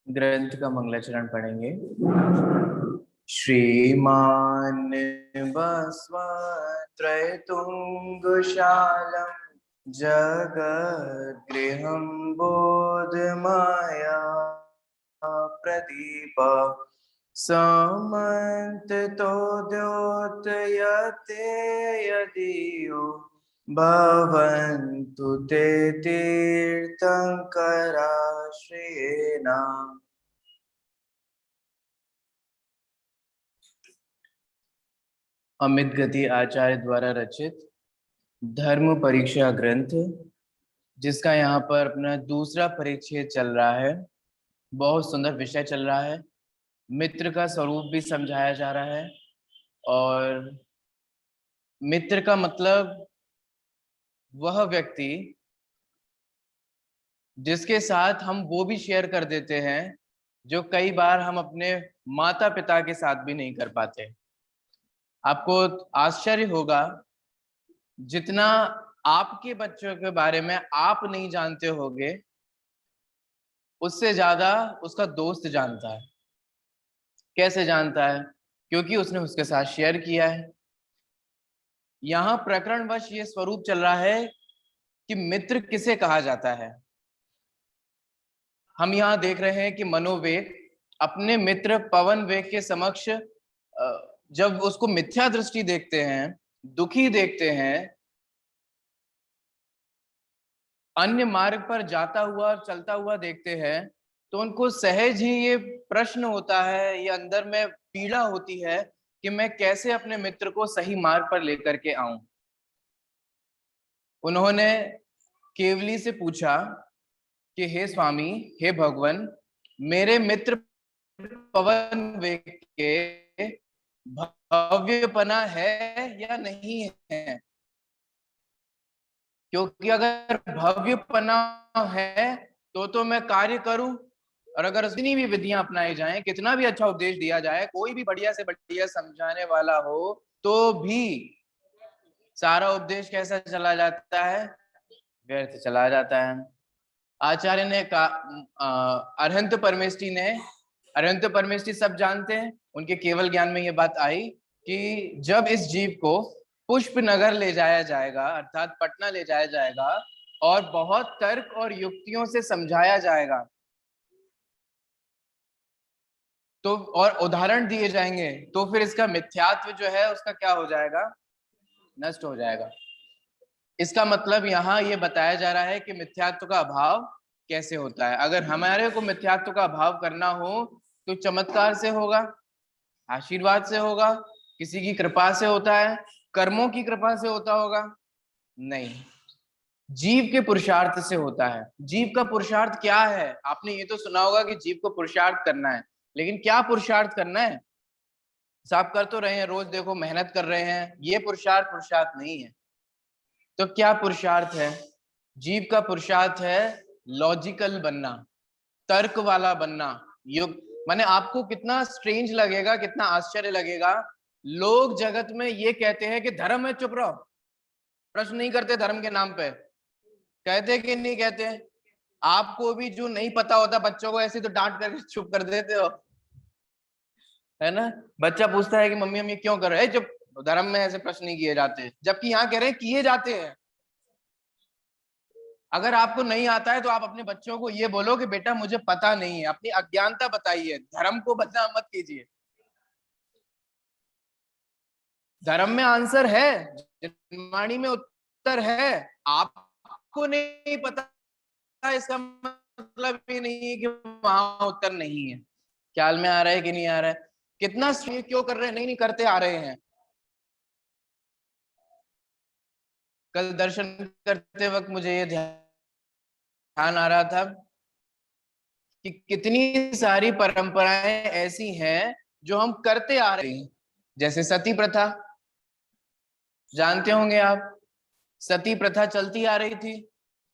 ग्रंथ का मंगलाचरण पढ़ेंगे। श्रीमान बसवत्रयतुंगशालम जगद्गृहं बोधमाया प्रदीप समन्ततोद्योतयते यदियो भवन्तु ते तीर्थंकराश्रयेण। अमित गति आचार्य द्वारा रचित धर्म परीक्षा ग्रंथ, जिसका यहाँ पर अपना दूसरा परिच्छेद चल रहा है। बहुत सुंदर विषय चल रहा है। मित्र का स्वरूप भी समझाया जा रहा है और मित्र का मतलब वह व्यक्ति जिसके साथ हम वो भी शेयर कर देते हैं जो कई बार हम अपने माता पिता के साथ भी नहीं कर पाते। आपको आश्चर्य होगा, जितना आपके बच्चों के बारे में आप नहीं जानते होगे, उससे ज्यादा उसका दोस्त जानता है। कैसे जानता है? क्योंकि उसने उसके साथ शेयर किया है। यहाँ प्रकरणवश ये स्वरूप चल रहा है कि मित्र किसे कहा जाता है। हम यहाँ देख रहे हैं कि मनोवेग अपने मित्र पवन वेग के समक्ष जब उसको मिथ्या दृष्टि देखते हैं, दुखी देखते हैं, अन्य मार्ग पर जाता हुआ चलता हुआ देखते हैं, तो उनको सहज ही ये प्रश्न होता है, ये अंदर में पीड़ा होती है कि मैं कैसे अपने मित्र को सही मार्ग पर लेकर के आऊं। उन्होंने केवली से पूछा कि हे स्वामी, हे भगवान, मेरे मित्र पवन वेग के भव्यपना है या नहीं है? क्योंकि अगर भव्यपना है तो मैं कार्य करूं, और अगर जितनी भी विधियां अपनाई जाएं, कितना भी अच्छा उपदेश दिया जाए, कोई भी बढ़िया से बढ़िया समझाने वाला हो, तो भी सारा उपदेश कैसा चला जाता है? व्यर्थ चला जाता है। आचार्य ने कहा, अरहंत परमेष्टि ने, अरहंत परमेष्टि सब जानते हैं, उनके केवल ज्ञान में ये बात आई कि जब इस जीव को पुष्प नगर ले जाया जाएगा, अर्थात पटना ले जाया जाएगा, और बहुत तर्क और युक्तियों से समझाया जाएगा, तो और उदाहरण दिए जाएंगे, तो फिर इसका मिथ्यात्व जो है उसका क्या हो जाएगा? नष्ट हो जाएगा। इसका मतलब यहाँ ये बताया जा रहा है कि मिथ्यात्व का अभाव कैसे होता है। अगर हमारे को मिथ्यात्व का अभाव करना हो तो चमत्कार से होगा, आशीर्वाद से होगा, किसी की कृपा से होता है, कर्मों की कृपा से होता होगा? नहीं, जीव के पुरुषार्थ से होता है। जीव का पुरुषार्थ क्या है? आपने ये तो सुना होगा कि जीव को पुरुषार्थ करना है, लेकिन क्या पुरुषार्थ करना है? सब कर तो रहे हैं, रोज देखो मेहनत कर रहे हैं, ये पुरुषार्थ पुरुषार्थ नहीं है। तो क्या पुरुषार्थ है? जीव का पुरुषार्थ है लॉजिकल बनना, तर्क वाला बनना। युग माने आपको कितना स्ट्रेंज लगेगा, कितना आश्चर्य लगेगा, लोग जगत में ये कहते हैं कि धर्म है, चुप रहो, प्रश्न नहीं करते धर्म के नाम पे। कहते कि नहीं कहते? आपको भी जो नहीं पता होता बच्चों को ऐसे तो डांट करके चुप कर देते हो, है ना? बच्चा पूछता है कि मम्मी हम ये क्यों कर रहे हैं, जब धर्म में ऐसे प्रश्न नहीं किए जाते, जबकि यहाँ कह रहे हैं किए जाते हैं। अगर आपको नहीं आता है तो आप अपने बच्चों को ये बोलो कि बेटा मुझे पता नहीं है, अपनी अज्ञानता बताइए, धर्म को बदनाम मत कीजिए। धर्म में आंसर है, जनवाणी में उत्तर है, आपको नहीं पता, इसका मतलब ये नहीं है कि वहां उत्तर नहीं है। ख्याल में आ रहा है कि नहीं आ रहा है? कितना क्यों कर रहे हैं? नहीं नहीं करते आ रहे हैं। कल दर्शन करते वक्त मुझे ये ध्यान आ रहा था कि कितनी सारी परंपराएं ऐसी हैं जो हम करते आ रहे हैं। जैसे सती प्रथा, जानते होंगे आप, सती प्रथा चलती आ रही थी,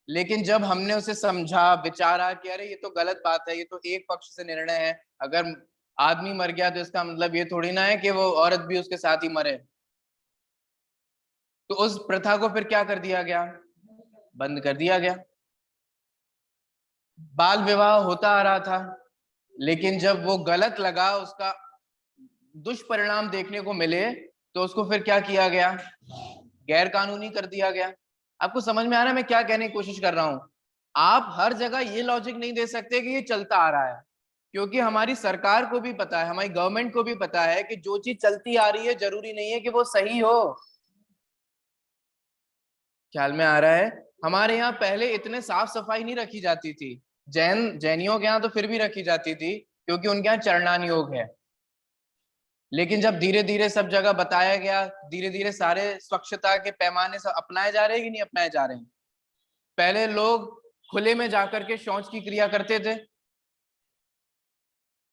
लेकिन जब हमने उसे समझा, विचारा कि अरे ये तो गलत बात है, ये तो एक पक्ष से निर्णय है, अगर आदमी मर गया तो इसका मतलब ये थोड़ी ना है कि वो औरत भी उसके साथ ही मरे। तो उस प्रथा को फिर क्या कर दिया गया? बंद कर दिया गया। बाल विवाह होता आ रहा था, लेकिन जब वो गलत लगा, उसका दुष्परिणाम देखने को मिले, तो उसको फिर क्या किया गया? गैर कानूनी कर दिया गया। आपको समझ में आ रहा है मैं क्या कहने की कोशिश कर रहा हूं? आप हर जगह ये लॉजिक नहीं दे सकते कि ये चलता आ रहा है, क्योंकि हमारी सरकार को भी पता है, हमारी गवर्नमेंट को भी पता है कि जो चीज चलती आ रही है जरूरी नहीं है कि वो सही हो। ख्याल में आ रहा है? हमारे यहाँ पहले इतने साफ सफाई नहीं रखी जाती थी। जैनियों के यहाँ तो फिर भी रखी जाती थी, क्योंकि उनके यहाँ चरणान योग है। लेकिन जब धीरे धीरे सब जगह बताया गया, धीरे धीरे सारे स्वच्छता के पैमाने सब अपनाए जा रहे हैं कि नहीं अपनाए जा रहे हैं? पहले लोग खुले में जाकर के शौच की क्रिया करते थे,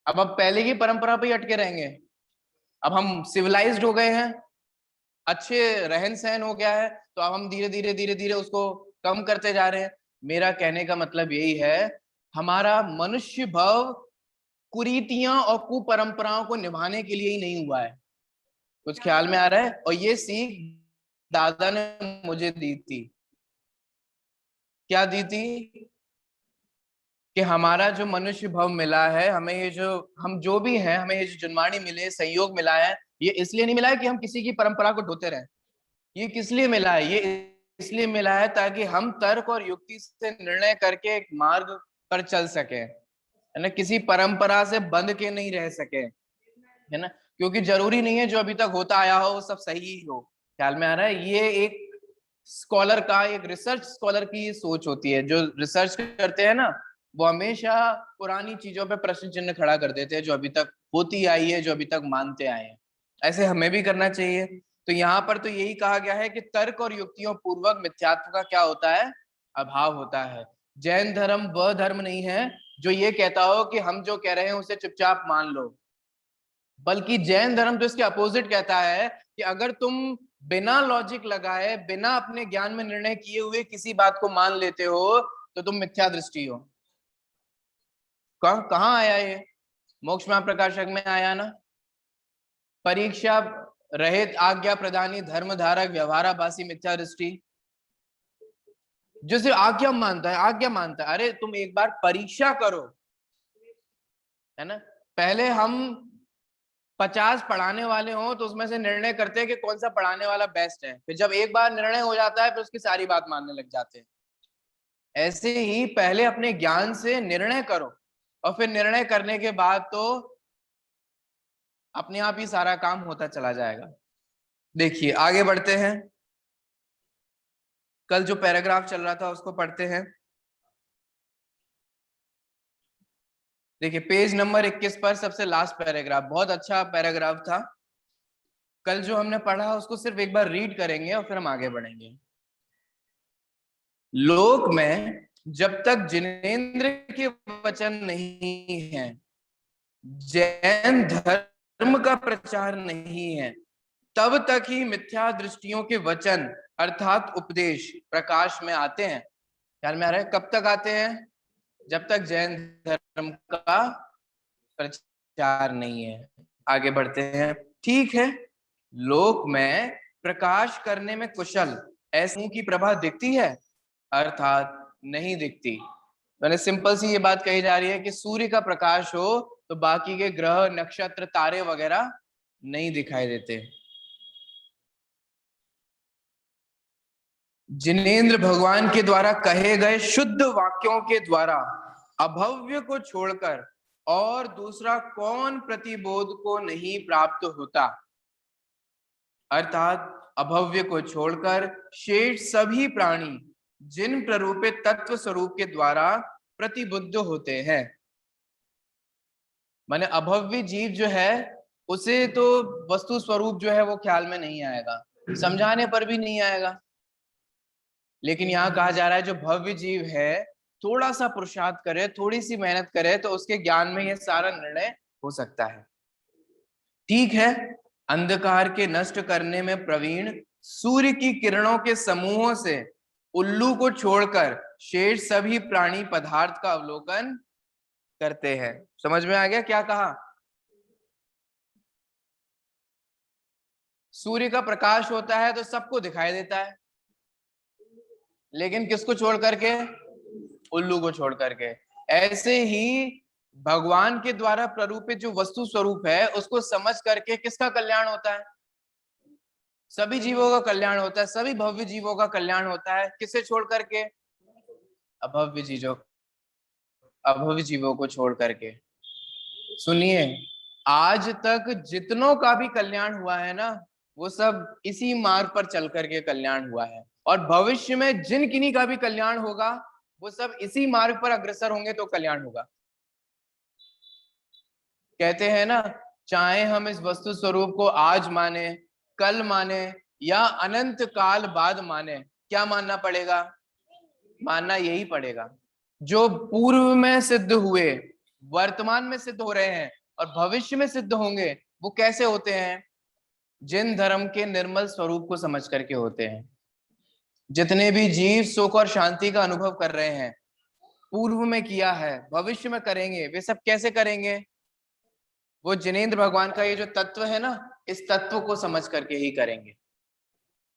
अब पहले की परंपरा पे ही अटके रहेंगे? अब हम सिविलाइज्ड हो गए हैं, अच्छे रहन सहन हो गया है, तो अब हम धीरे धीरे उसको कम करते जा रहे हैं। मेरा कहने का मतलब यही है, हमारा मनुष्य भव कुरीतियां और कुपरंपराओं को निभाने के लिए ही नहीं हुआ है। कुछ ख्याल में आ रहा है? और ये सीख दादा ने मुझे दी थी। क्या दी थी? कि हमारा जो मनुष्य भव मिला है, हमें ये जो हम जो भी हैं, हमें ये जो जन्माणी मिले, संयोग मिला है, ये इसलिए नहीं मिला है कि हम किसी की परंपरा को ढोते रहें। ये किस लिए मिला है? ये इसलिए मिला है ताकि हम तर्क और युक्ति से निर्णय करके एक मार्ग पर चल सके, है ना, किसी परंपरा से बंध के नहीं रह सके, है ना, क्योंकि जरूरी नहीं है जो अभी तक होता आया हो वो सब सही ही हो। ख्याल में आ रहा है? ये एक स्कॉलर का, एक रिसर्च स्कॉलर की सोच होती है। जो रिसर्च करते हैं ना, वो हमेशा पुरानी चीजों पे प्रश्न चिन्ह खड़ा कर देते हैं, जो अभी तक होती आई है, जो अभी तक मानते आए हैं। ऐसे हमें भी करना चाहिए। तो यहाँ पर तो यही कहा गया है कि तर्क और युक्तियों पूर्वक मिथ्यात्व का क्या होता है? अभाव होता है। जैन धर्म वह धर्म नहीं है जो ये कहता हो कि हम जो कह रहे हैं उसे चुपचाप मान लो, बल्कि जैन धर्म तो इसके अपोजिट कहता है कि अगर तुम बिना लॉजिक लगाए, बिना अपने ज्ञान में निर्णय किए हुए किसी बात को मान लेते हो, तो तुम मिथ्या दृष्टि हो। कहाँ आया ये? मोक्ष महाप्रकाशक में आया ना, परीक्षा रहित आज्ञा प्रदानी धर्म धारक व्यवहाराभासी मिथ्या दृष्टि। जो सिर्फ आज्ञा मानता है, आज्ञा मानता है, अरे तुम एक बार परीक्षा करो, है ना। पहले हम 50 पढ़ाने वाले हो तो उसमें से निर्णय करते हैं कि कौन सा पढ़ाने वाला बेस्ट है, फिर जब एक बार निर्णय हो जाता है फिर उसकी सारी बात मानने लग जाते हैं। ऐसे ही पहले अपने ज्ञान से निर्णय करो, और फिर निर्णय करने के बाद तो अपने आप ही सारा काम होता चला जाएगा। देखिए आगे बढ़ते हैं, कल जो पैराग्राफ चल रहा था उसको पढ़ते हैं। देखिए पेज नंबर 21 पर सबसे लास्ट पैराग्राफ, बहुत अच्छा पैराग्राफ था। कल जो हमने पढ़ा उसको सिर्फ एक बार रीड करेंगे और फिर हम आगे बढ़ेंगे। लोक में जब तक जिनेंद्र के वचन नहीं है, जैन धर्म का प्रचार नहीं है, तब तक ही मिथ्या दृष्टियों के वचन अर्थात उपदेश प्रकाश में आते हैं। ख्याल में आ रहा है? कब तक आते हैं? जब तक जैन धर्म का प्रचार नहीं है। आगे बढ़ते हैं। ठीक है, लोक में प्रकाश करने में कुशल ऐसे की प्रभा दिखती है, अर्थात नहीं दिखती। मैंने सिंपल सी ये बात कही जा रही है कि सूर्य का प्रकाश हो तो बाकी के ग्रह नक्षत्र तारे वगैरह नहीं दिखाई देते। जिनेंद्र भगवान के द्वारा कहे गए शुद्ध वाक्यों के द्वारा अभव्य को छोड़कर और दूसरा कौन प्रतिबोध को नहीं प्राप्त होता, अर्थात अभव्य को छोड़कर शेष सभी प्राणी जिन प्ररूपित तत्व स्वरूप के द्वारा प्रतिबुद्ध होते हैं। माने अभव्य जीव जो है उसे तो वस्तु स्वरूप जो है वो ख्याल में नहीं आएगा, समझाने पर भी नहीं आएगा। लेकिन यहाँ कहा जा रहा है जो भव्य जीव है, थोड़ा सा पुरुषार्थ करे, थोड़ी सी मेहनत करे तो उसके ज्ञान में ये सारा निर्णय हो सकता है। ठीक है, अंधकार के नष्ट करने में प्रवीण सूर्य की किरणों के समूहों से उल्लू को छोड़कर शेष सभी प्राणी पदार्थ का अवलोकन करते हैं। समझ में आ गया क्या कहा? सूर्य का प्रकाश होता है तो सबको दिखाई देता है, लेकिन किसको छोड़ करके? उल्लू को छोड़ करके। ऐसे ही भगवान के द्वारा प्ररूपित जो वस्तु स्वरूप है उसको समझ करके किसका कल्याण होता है? सभी जीवों का कल्याण होता है, सभी भव्य जीवों का कल्याण होता है। किसे छोड़ करके? अभव्य जीवों, अभव्य जीवों को छोड़ करके। सुनिए, आज तक जितनों का भी कल्याण हुआ है ना, वो सब इसी मार्ग पर चल करके कल्याण हुआ है, और भविष्य में जिन किन्हीं का भी कल्याण होगा वो सब इसी मार्ग पर अग्रसर होंगे तो कल्याण होगा। कहते हैं ना, चाहे हम इस वस्तु स्वरूप को आज माने, कल माने या अनंत काल बाद माने, क्या मानना पड़ेगा? मानना यही पड़ेगा। जो पूर्व में सिद्ध हुए, वर्तमान में सिद्ध हो रहे हैं और भविष्य में सिद्ध होंगे, वो कैसे होते हैं? जिन धर्म के निर्मल स्वरूप को समझ करके होते हैं। जितने भी जीव सुख और शांति का अनुभव कर रहे हैं, पूर्व में किया है, भविष्य में करेंगे, वे सब कैसे करेंगे? वो जिनेंद्र भगवान का ये जो तत्व है ना, इस तत्व को समझ करके ही करेंगे।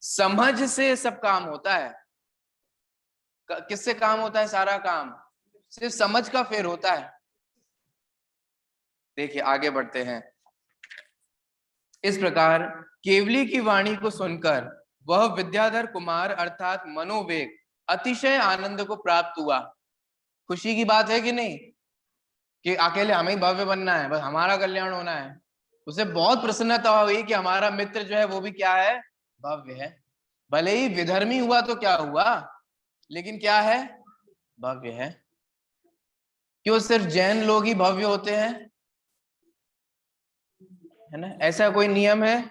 समझ से सब काम होता है। किससे काम होता है? सारा काम सिर्फ समझ का फेर होता है। देखिए आगे बढ़ते हैं। इस प्रकार केवली की वाणी को सुनकर वह विद्याधर कुमार अर्थात मनोवेग अतिशय आनंद को प्राप्त हुआ। खुशी की बात है कि नहीं कि अकेले हमें ही भव्य बनना है, बस हमारा कल्याण होना है। उसे बहुत प्रसन्नता हुई कि हमारा मित्र जो है वो भी क्या है? भव्य है। भले ही विधर्मी हुआ तो क्या हुआ, लेकिन क्या है? भव्य है। क्यों सिर्फ जैन लोग ही भव्य होते हैं? है ना? ऐसा कोई नियम है?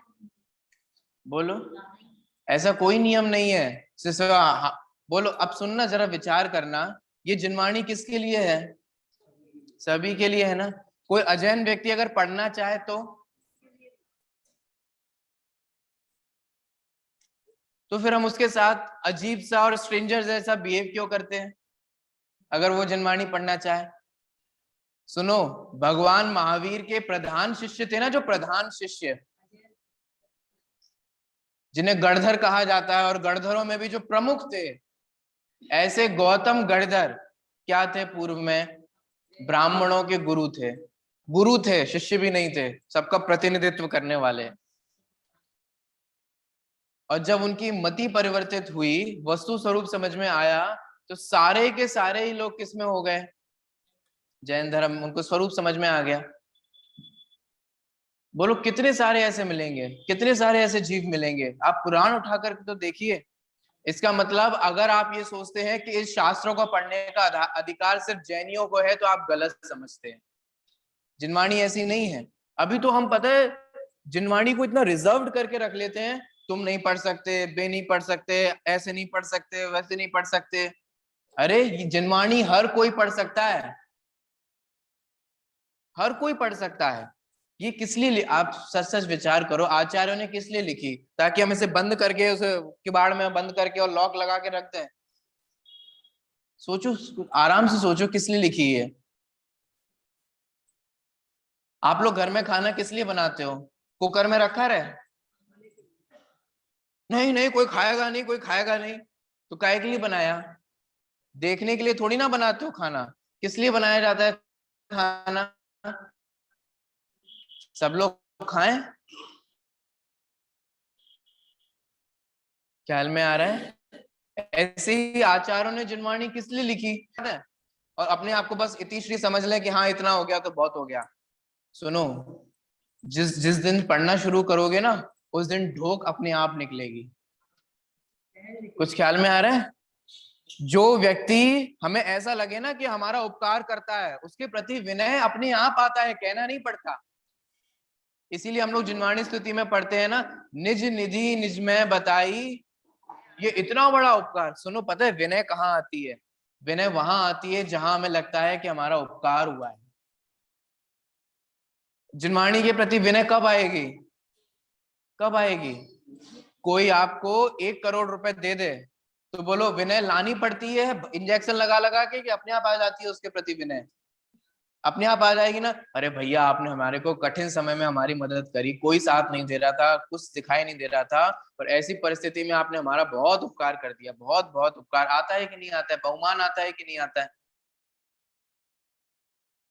बोलो। ऐसा कोई नियम नहीं है। बोलो अब सुनना, जरा विचार करना, ये जिनवाणी किसके लिए है? सभी के लिए है ना। कोई अजैन व्यक्ति अगर पढ़ना चाहे तो फिर हम उसके साथ अजीब सा और स्ट्रेंजर जैसा बिहेव क्यों करते हैं अगर वो जिनवाणी पढ़ना चाहे? सुनो, भगवान महावीर के प्रधान शिष्य थे ना, जो प्रधान शिष्य जिन्हें गणधर कहा जाता है, और गणधरों में भी जो प्रमुख थे, ऐसे गौतम गणधर क्या थे? पूर्व में ब्राह्मणों के गुरु थे। गुरु थे, शिष्य भी नहीं थे, सबका प्रतिनिधित्व करने वाले। और जब उनकी मति परिवर्तित हुई, वस्तु स्वरूप समझ में आया, तो सारे के सारे ही लोग किसमें हो गए? जैन धर्म। उनको स्वरूप समझ में आ गया। बोलो कितने सारे ऐसे मिलेंगे, कितने सारे ऐसे जीव मिलेंगे। आप पुराण उठाकर तो देखिए। इसका मतलब अगर आप ये सोचते हैं कि इस शास्त्रों को पढ़ने का अधिकार सिर्फ जैनियों को है, तो आप गलत समझते हैं। जिनवाणी ऐसी नहीं है। अभी तो हम पता है जिनवाणी को इतना रिजर्व्ड करके रख लेते हैं, तुम नहीं पढ़ सकते, बे नहीं पढ़ सकते, ऐसे नहीं पढ़ सकते, वैसे नहीं पढ़ सकते। अरे ये जिनवाणी हर कोई पढ़ सकता है, हर कोई पढ़ सकता है। ये किस लिए आप सच सच विचार करो, आचार्यों ने किस लिए लिखी? ताकि हम इसे बंद करके, उसे किबाड़ में बंद करके और लॉक लगा के रख दें? सोचो, आराम से सोचो किस लिए लिखी है। आप लोग घर में खाना किस लिए बनाते हो? कुकर में रखा रहे? नहीं नहीं, कोई खाएगा नहीं, कोई खाएगा नहीं। तो काहे के लिए बनाया? देखने के लिए थोड़ी ना बनाते हो खाना। किस लिए बनाया जाता है खाना? सब लोग खाएं। ख्याल में आ रहा है? ऐसे ही आचार्यों ने जिनवाणी किस लिए लिखी है? और अपने आप को बस इतिश्री समझ लें कि हाँ इतना हो गया तो बहुत हो गया। सुनो, जिस जिस दिन पढ़ना शुरू करोगे ना, उस दिन ढोक अपने आप निकलेगी। कुछ ख्याल में आ रहा है? जो व्यक्ति हमें ऐसा लगे ना कि हमारा उपकार करता है, उसके प्रति विनय अपने आप आता है, कहना नहीं पड़ता। इसीलिए हम लोग जिनवाणी स्तुति में पढ़ते हैं ना, निज निधि निज में बताई, ये इतना बड़ा उपकार। सुनो, पता है विनय कहाँ आती है? विनय वहां आती है जहां हमें लगता है कि हमारा उपकार हुआ है। जिनवाणी के प्रति विनय कब आएगी? कब आएगी? कोई आपको 1 करोड़ रुपए दे दे, तो बोलो विनय लानी पड़ती है इंजेक्शन लगा लगा के, कि अपने आप आ जाती है उसके प्रति विनय? अपने आप आ जाएगी ना। अरे भैया, आपने हमारे को कठिन समय में हमारी मदद करी, कोई साथ नहीं दे रहा था, कुछ दिखाई नहीं दे रहा था, पर ऐसी परिस्थिति में आपने हमारा बहुत उपकार कर दिया। बहुत बहुत उपकार आता है कि नहीं आता है? बहुमान आता है कि नहीं आता है?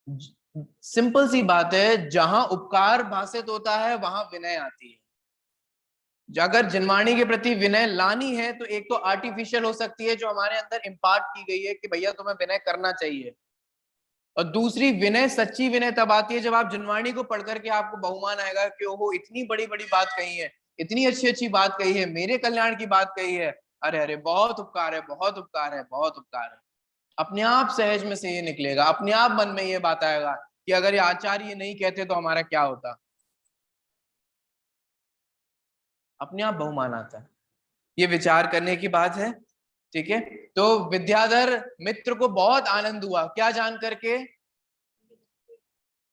सिंपल सी बात है, जहां उपकार भाषित होता है वहां विनय आती है। अगर जिनवाणी के प्रति विनय लानी है तो एक तो आर्टिफिशियल हो सकती है, जो हमारे अंदर इम्पार्ट की गई है कि भैया तुम्हें विनय करना चाहिए, और दूसरी विनय, सच्ची विनय तब आती है जब आप जिनवाणी को पढ़ करके आपको बहुमान आएगा कि ओहो इतनी बड़ी बड़ी बात कही है, इतनी अच्छी अच्छी बात कही है, मेरे कल्याण की बात कही है, अरे अरे बहुत उपकार है, बहुत उपकार है, बहुत उपकार है। अपने आप सहज में से ये निकलेगा, अपने आप मन में ये बात आएगा कि अगर ये आचार्य नहीं कहते तो हमारा क्या होता। अपने आप बहुमान आता है। ये विचार करने की बात है। ठीक है, तो विद्याधर मित्र को बहुत आनंद हुआ क्या जान करके,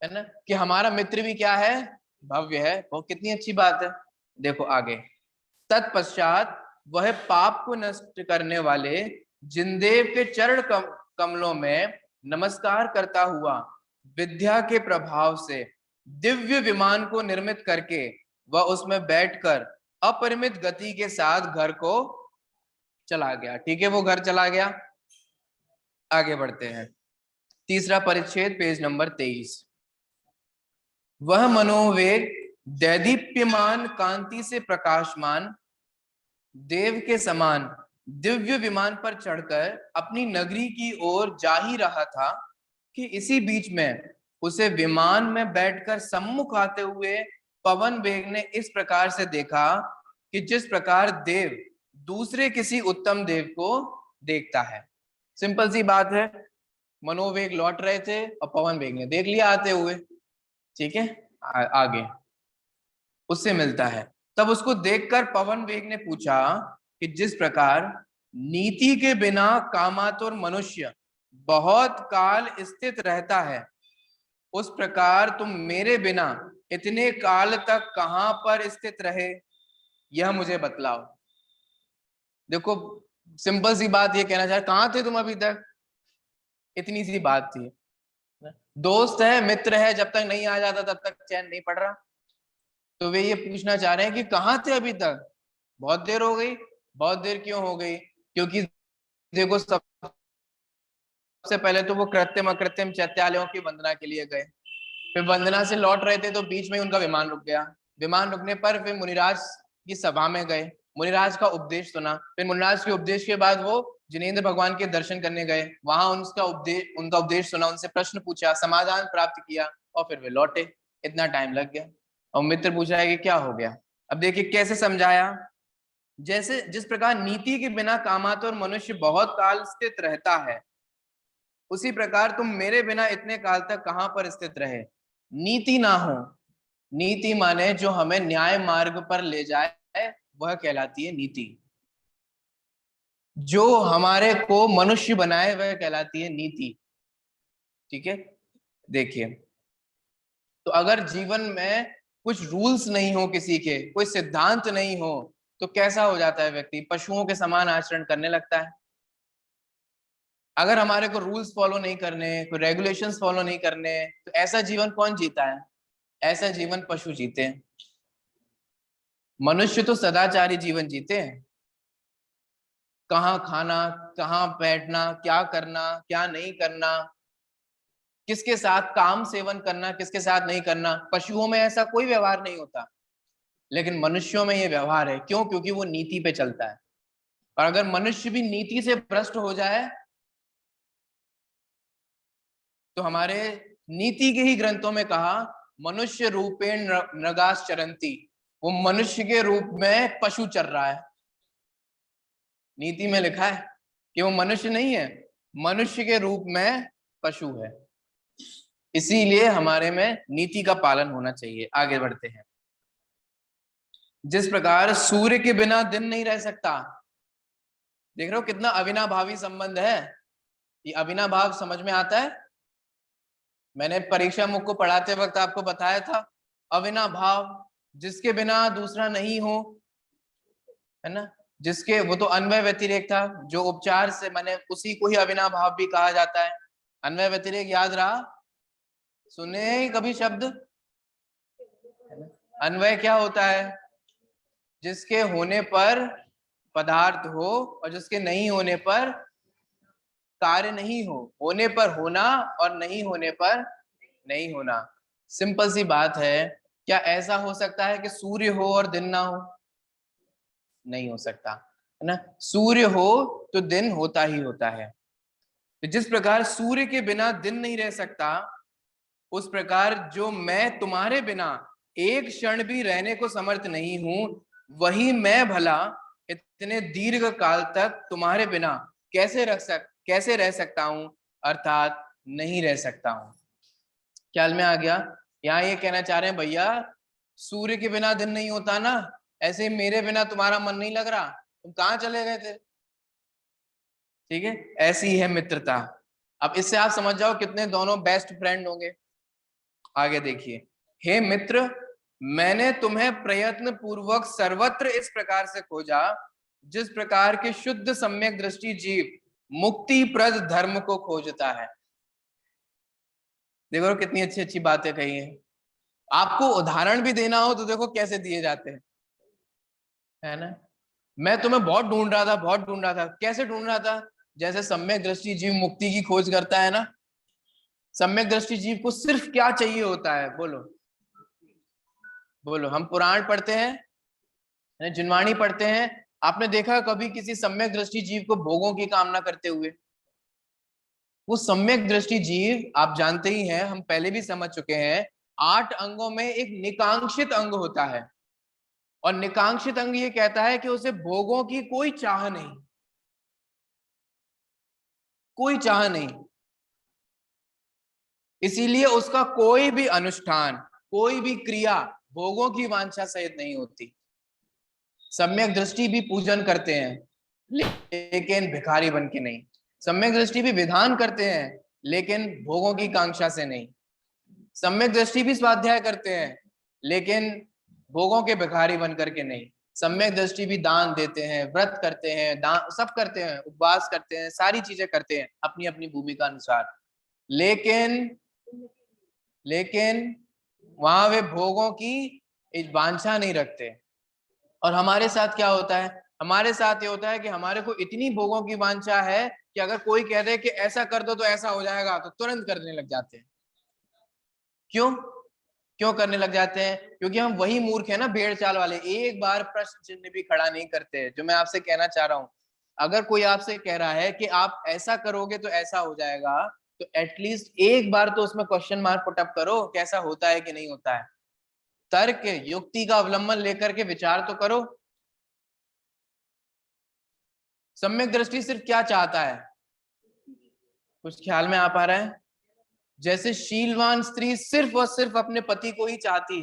है ना, कि हमारा मित्र भी क्या है, भव्य है। वो कितनी अच्छी बात है। देखो आगे, तत्पश्चात वह पाप को नष्ट करने वाले जिनदेव के चरण कमलों में नमस्कार करता हुआ विद्या के प्रभाव से दिव्य विमान को निर्मित करके वह उसमें बैठकर अपरिमित गति के साथ घर को चला गया। ठीक है, वो घर चला गया। आगे बढ़ते हैं, तीसरा परिच्छेद, पेज नंबर 23। वह मनोवेग दैदीप्यमान कांति से प्रकाशमान देव के समान दिव्य विमान पर चढ़कर अपनी नगरी की ओर जा ही रहा था कि इसी बीच में उसे विमान में बैठकर सम्मुख आते हुए पवन वेग ने इस प्रकार से देखा कि जिस प्रकार देव दूसरे किसी उत्तम देव को देखता है। सिंपल सी बात है, मनोवेग लौट रहे थे और पवन वेग ने देख लिया आते हुए। ठीक है, आगे उससे मिलता है। तब उसको देखकर पवन वेग ने पूछा कि जिस प्रकार नीति के बिना कामातुर मनुष्य बहुत काल स्थित रहता है, उस प्रकार तुम मेरे बिना इतने काल तक कहां पर स्थित रहे, यह मुझे बतलाओ। देखो सिंपल सी बात ये कहना चाह रहे, कहां थे तुम अभी तक, इतनी सी बात थी। दोस्त है, मित्र है, जब तक नहीं आ जाता तब तक चैन नहीं पड़ रहा। तो वे ये पूछना चाह रहे हैं कि कहां थे अभी तक, बहुत देर हो गई। बहुत देर क्यों हो गई, क्योंकि देखो सबसे पहले तो वो कृत्रिम अकृत्रिम चैत्यालयों की वंदना के लिए गए, फिर वंदना से लौट रहे थे तो बीच में उनका विमान रुक गया। विमान रुकने पर फिर मुनिराज की सभा में गए, मुनिराज का उपदेश सुना, फिर मुनिराज के उपदेश के बाद वो जिनेंद्र भगवान के दर्शन करने गए, वहां उनका उपदेश सुना, उनसे प्रश्न पूछा, समाधान प्राप्त किया और फिर वे लौटे। इतना टाइम लग गया। और मित्र पूछा है कि क्या हो गया। अब देखिए कैसे समझाया, जैसे जिस प्रकार नीति के बिना कामातुर मनुष्य बहुत काल स्थित रहता है, उसी प्रकार तुम मेरे बिना इतने काल तक कहां पर स्थित रहे। नीति ना हो, नीति माने जो हमें न्याय मार्ग पर ले जाए, वह कहलाती है नीति। जो हमारे को मनुष्य बनाए वह कहलाती है नीति। ठीक है, देखिए तो अगर जीवन में कुछ रूल्स नहीं हो, किसी के कोई सिद्धांत नहीं हो, तो कैसा हो जाता है व्यक्ति, पशुओं के समान आचरण करने लगता है। अगर हमारे को रूल्स फॉलो नहीं करने, कोई रेगुलेशंस फॉलो नहीं करने, तो ऐसा जीवन कौन जीता है, ऐसा जीवन पशु जीते हैं। मनुष्य तो सदाचारी जीवन जीते हैं। कहाँ खाना, कहाँ बैठना, क्या करना, क्या नहीं करना, किसके साथ काम सेवन करना, किसके साथ नहीं करना, पशुओं में ऐसा कोई व्यवहार नहीं होता, लेकिन मनुष्यों में ये व्यवहार है। क्यों? क्योंकि वो नीति पे चलता है। और अगर मनुष्य भी नीति से भ्रष्ट हो जाए, तो हमारे नीति के ही ग्रंथों में कहा, मनुष्य रूपेण नृगास चरंती, वो मनुष्य के रूप में पशु चर रहा है। नीति में लिखा है कि वो मनुष्य नहीं है, मनुष्य के रूप में पशु है। इसीलिए हमारे में नीति का पालन होना चाहिए। आगे बढ़ते हैं, जिस प्रकार सूर्य के बिना दिन नहीं रह सकता, देख रहे हो कितना अविनाभावी संबंध है। ये अविनाभाव समझ में आता है, मैंने परीक्षा मुख को पढ़ाते वक्त आपको बताया था, अविनाभाव जिसके बिना दूसरा नहीं हो, है ना, जिसके, वो तो अन्वय व्यतिरेक था, जो उपचार से मैंने उसी को ही अविनाभाव भी कहा जाता है। अन्वय व्यतिरेक याद रहा, सुने कभी शब्द। अन्वय क्या होता है, जिसके होने पर पदार्थ हो और जिसके नहीं होने पर कार्य नहीं हो। होने पर होना और नहीं होने पर नहीं होना। सिंपल सी बात है, क्या ऐसा हो सकता है कि सूर्य हो और दिन ना हो? नहीं हो सकता, है ना। सूर्य हो तो दिन होता ही होता है। तो जिस प्रकार सूर्य के बिना दिन नहीं रह सकता, उस प्रकार जो मैं तुम्हारे बिना एक क्षण भी रहने को समर्थ नहीं हूं, वही मैं भला इतने दीर्घ काल तक तुम्हारे बिना कैसे रह सकता हूं, अर्थात नहीं रह सकता हूं। ख्याल में आ गया? यहाँ ये कहना चाह रहे हैं, भैया सूर्य के बिना दिन नहीं होता ना, ऐसे मेरे बिना तुम्हारा मन नहीं लग रहा, तुम कहाँ चले गए थे? ठीक है, ऐसी है मित्रता। अब इससे आप समझ जाओ कितने दोनों बेस्ट फ्रेंड होंगे। आगे देखिए, हे मित्र, मैंने तुम्हें प्रयत्न पूर्वक सर्वत्र इस प्रकार से खोजा, जिस प्रकार के शुद्ध सम्यक दृष्टि जीव मुक्ति प्रद धर्म को खोजता है। देखो कितनी अच्छी अच्छी बातें कही हैं। आपको उदाहरण भी देना हो तो देखो कैसे दिए जाते हैं, है ना। मैं तुम्हें बहुत ढूंढ रहा था, बहुत ढूंढ रहा था। कैसे ढूंढ रहा था? जैसे सम्यक दृष्टि जीव मुक्ति की खोज करता है ना। सम्यक दृष्टि जीव को सिर्फ क्या चाहिए होता है? बोलो बोलो। हम पुराण पढ़ते हैं, जिनवाणी पढ़ते हैं। आपने देखा कभी किसी सम्यक दृष्टि जीव को भोगों की कामना करते हुए? वो सम्यक दृष्टि जीव आप जानते ही हैं, हम पहले भी समझ चुके हैं, 8 अंगों में एक निकांक्षित अंग होता है। और निकांक्षित अंग ये कहता है कि उसे भोगों की कोई चाह नहीं, कोई चाह नहीं। इसीलिए उसका कोई भी अनुष्ठान, कोई भी क्रिया भोगों की वांछा सहित नहीं होती। सम्यक दृष्टि भी पूजन करते हैं, लेकिन भिखारी बन के नहीं। सम्यक दृष्टि भी विधान करते हैं, लेकिन भोगों की कांक्षा से नहीं। सम्यक दृष्टि भी स्वाध्याय करते हैं, लेकिन भोगों के भिखारी बन करके नहीं। सम्यक दृष्टि भी दान देते हैं, व्रत करते हैं, दान सब करते हैं, उपवास करते हैं, सारी चीजें करते हैं अपनी अपनी भूमिका अनुसार। लेकिन लेकिन वहां वे भोगों की वांछा नहीं रखते। और हमारे साथ क्या होता है? हमारे साथ ये होता है कि हमारे को इतनी भोगों की वांछा है कि अगर कोई कह दे कि ऐसा कर दो तो ऐसा हो जाएगा, तो तुरंत करने लग जाते हैं। क्यों क्यों करने लग जाते हैं? क्योंकि हम वही मूर्ख है ना, भेड़ चाल वाले, एक बार प्रश्न चिन्ह भी खड़ा नहीं करते। जो मैं आपसे कहना चाह रहा हूं, अगर कोई आपसे कह रहा है कि आप ऐसा करोगे तो ऐसा हो जाएगा, तो एटलीस्ट एक बार तो उसमें क्वेश्चन मार्क पुटअप करो, कैसा होता है कि नहीं होता है। तर्क युक्ति का अवलंबन लेकर के विचार तो करो। सम्यक दृष्टि सिर्फ क्या चाहता है? कुछ ख्याल में आ पा रहा है? जैसे शीलवान स्त्री सिर्फ और सिर्फ अपने पति को ही चाहती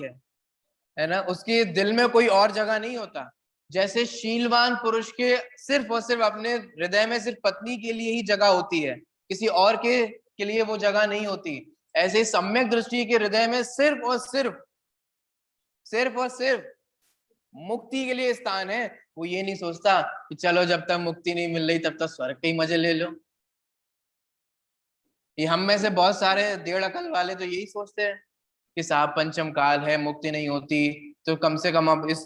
है ना, उसके दिल में कोई और जगह नहीं होता। जैसे शीलवान पुरुष के सिर्फ और सिर्फ अपने हृदय में सिर्फ पत्नी के लिए ही जगह होती है, किसी और के लिए वो जगह नहीं होती। ऐसे ही सम्यक दृष्टि के हृदय में सिर्फ और सिर्फ मुक्ति के लिए स्थान है। वो ये नहीं सोचता कि चलो जब तक मुक्ति नहीं मिल रही तब तक स्वर्ग के ही मजे ले लो। ये हम में से बहुत सारे डेढ़ अकल वाले तो यही सोचते हैं कि साहब पंचम काल है, मुक्ति नहीं होती, तो कम से कम अब इस